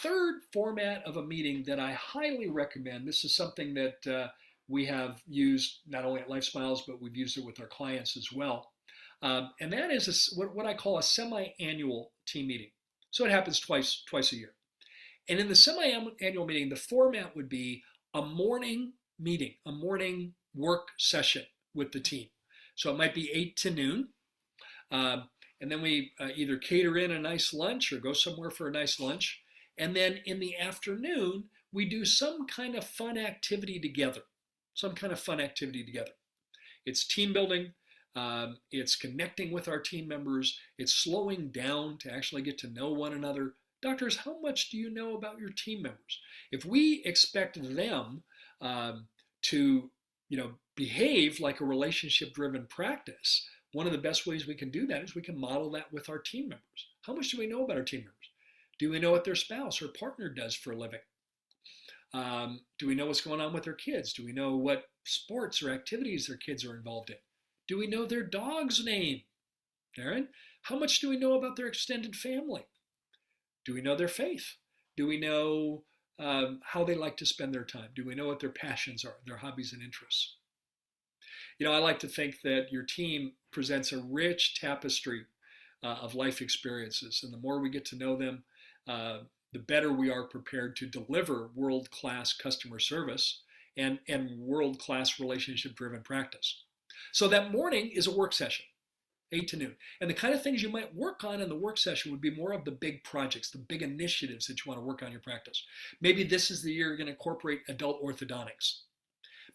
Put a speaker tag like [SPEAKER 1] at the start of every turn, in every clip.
[SPEAKER 1] third format of a meeting that I highly recommend, this is something that we have used not only at Life Smiles, but we've used it with our clients as well. And that is what I call a semi-annual team meeting. So it happens twice a year. And in the semi-annual meeting, the format would be a morning meeting, a morning work session with the team. So it might be 8 to noon. And then we either cater in a nice lunch or go somewhere for a nice lunch. And then in the afternoon, we do some kind of fun activity together. Some kind of fun activity together. It's team building. It's connecting with our team members. It's slowing down to actually get to know one another. Doctors, how much do you know about your team members? If we expect them to, behave like a relationship-driven practice, one of the best ways we can do that is we can model that with our team members. How much do we know about our team members? Do we know what their spouse or partner does for a living? Do we know what's going on with their kids? Do we know what sports or activities their kids are involved in? Do we know their dog's name? Aaron, how much do we know about their extended family? Do we know their faith? Do we know how they like to spend their time? Do we know what their passions are, their hobbies and interests? I like to think that your team presents a rich tapestry of life experiences. And the more we get to know them, the better we are prepared to deliver world-class customer service and world-class relationship-driven practice. So that morning is a work session, 8 to noon. And the kind of things you might work on in the work session would be more of the big projects, the big initiatives that you want to work on in your practice. Maybe this is the year you're going to incorporate adult orthodontics.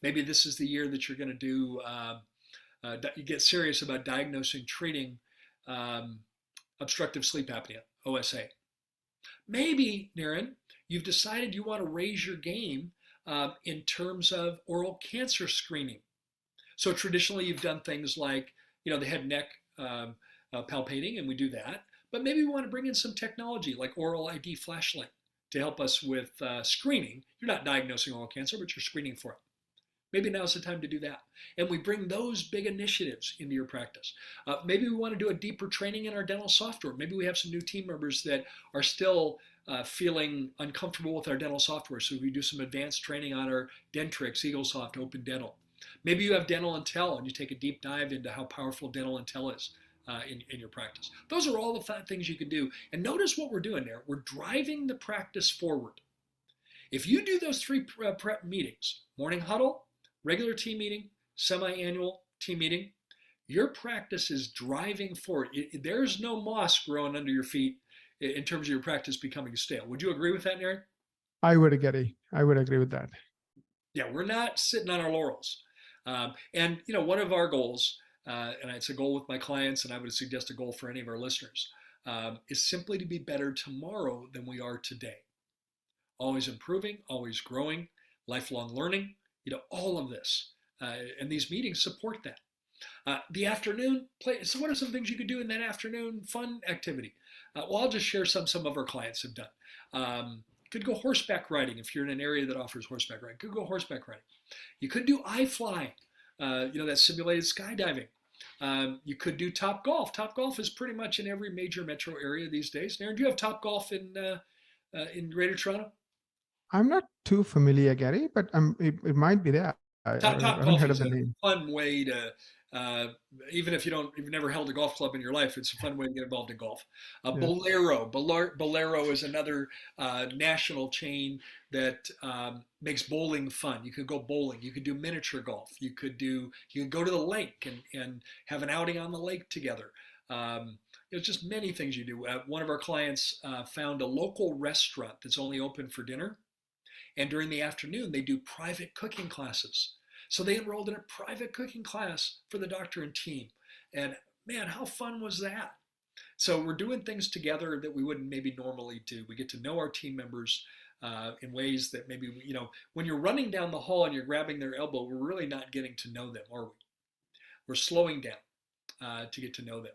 [SPEAKER 1] Maybe this is the year that you're going to do, you get serious about diagnosing, treating obstructive sleep apnea, OSA. Maybe, Naren, you've decided you want to raise your game in terms of oral cancer screening. So traditionally you've done things like, the head and neck palpating, and we do that. But maybe we want to bring in some technology like oral ID flashlight to help us with screening. You're not diagnosing oral cancer, but you're screening for it. Maybe now's the time to do that. And we bring those big initiatives into your practice. Maybe we want to do a deeper training in our dental software. Maybe we have some new team members that are still feeling uncomfortable with our dental software. So we do some advanced training on our Dentrix, EagleSoft, Open Dental. Maybe you have dental intel and you take a deep dive into how powerful dental intel is in your practice. Those are all the fun things you can do. And notice what we're doing there. We're driving the practice forward. If you do those three prep meetings, morning huddle, regular team meeting, semi-annual team meeting, your practice is driving forward. There's no moss growing under your feet in terms of your practice becoming stale. Would you agree with that, Nary?
[SPEAKER 2] I would agree. I would agree with that.
[SPEAKER 1] Yeah, we're not sitting on our laurels. And one of our goals, and it's a goal with my clients, and I would suggest a goal for any of our listeners, is simply to be better tomorrow than we are today. Always improving, always growing, lifelong learning, all of this. And these meetings support that. The afternoon, so what are some things you could do in that afternoon fun activity? Well, I'll just share some of our clients have done. Could go horseback riding if you're in an area that offers horseback riding. Could go horseback riding. You could do iFly, that simulated skydiving. You could do Top Golf. Top Golf is pretty much in every major metro area these days. Naren, do you have Top Golf in Greater Toronto?
[SPEAKER 2] I'm not too familiar, Gary, but it might be there. I
[SPEAKER 1] Top
[SPEAKER 2] haven't
[SPEAKER 1] Golf
[SPEAKER 2] heard of
[SPEAKER 1] is
[SPEAKER 2] the
[SPEAKER 1] a
[SPEAKER 2] name.
[SPEAKER 1] fun way to, even if you've never held a golf club in your life, it's a fun way to get involved in golf.
[SPEAKER 2] Yeah.
[SPEAKER 1] Bolero is another national chain that makes bowling fun. You could go bowling. You could do miniature golf. You could go to the lake and have an outing on the lake together. It's just many things you do. One of our clients found a local restaurant that's only open for dinner. And during the afternoon, they do private cooking classes. So they enrolled in a private cooking class for the doctor and team. And man, how fun was that? So we're doing things together that we wouldn't maybe normally do. We get to know our team members in ways that maybe, when you're running down the hall and you're grabbing their elbow, we're really not getting to know them, are we? We're slowing down to get to know them.